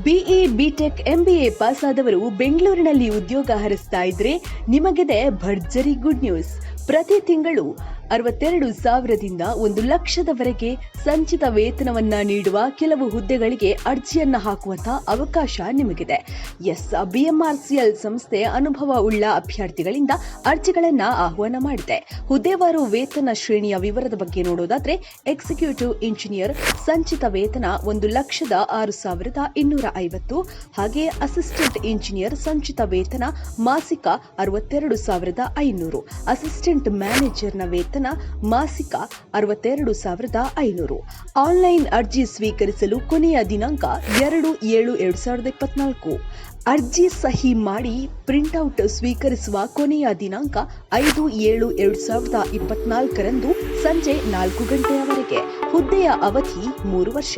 BE, BTech, MBA pass ಆದವರು ಬೆಂಗಳೂರಿನಲ್ಲಿ ಉದ್ಯೋಗ ಹರಿಸ್ತಾ ಇದ್ರೆ ನಿಮಗಿದೆ ಭರ್ಜರಿ ಗುಡ್ ನ್ಯೂಸ್. ಪ್ರತಿ ತಿಂಗಳು 62,000ದಿಂದ 1,00,000ದವರೆಗೆ ಸಂಚಿತ ವೇತನವನ್ನ ನೀಡುವ ಕೆಲವು ಹುದ್ದೆಗಳಿಗೆ ಅರ್ಜಿಯನ್ನ ಹಾಕುವಂತಹ ಅವಕಾಶ ನಿಮಗಿದೆ. ಬಿಎಂಆರ್ಸಿಎಲ್ ಸಂಸ್ಥೆ ಅನುಭವ ಉಳ್ಳ ಅಭ್ಯರ್ಥಿಗಳಿಂದ ಅರ್ಜಿಗಳನ್ನ ಆಹ್ವಾನ ಮಾಡಿದೆ. ಹುದ್ದೆವಾರು ವೇತನ ಶ್ರೇಣಿಯ ವಿವರದ ಬಗ್ಗೆ ನೋಡೋದಾದ್ರೆ ಎಕ್ಸಿಕ್ಯೂಟಿವ್ ಇಂಜಿನಿಯರ್ ಸಂಚಿತ ವೇತನ 1,06,250, ಹಾಗೆ ಅಸಿಸ್ಟೆಂಟ್ ಇಂಜಿನಿಯರ್ ಸಂಚಿತ ವೇತನ ಮಾಸಿಕ 62,500, ಅಸಿಸ್ಟೆಂಟ್ ಮ್ಯಾನೇಜರ್ನ ವೇತನ ಮಾಸಿಕ 62,500. ಆನ್ಲೈನ್ ಅರ್ಜಿ ಸ್ವೀಕರಿಸಲು ಕೊನೆಯ ದಿನಾಂಕ 2/7/2024. ಅರ್ಜಿ ಸಹಿ ಮಾಡಿ ಪ್ರಿಂಟ್ಔಟ್ ಸ್ವೀಕರಿಸುವ ಕೊನೆಯ ದಿನಾಂಕ 5/7/2024 ಸಂಜೆ 4 ಗಂಟೆಯವರೆಗೆ. ಹುದ್ದೆಯ ಅವಧಿ 3 ವರ್ಷ.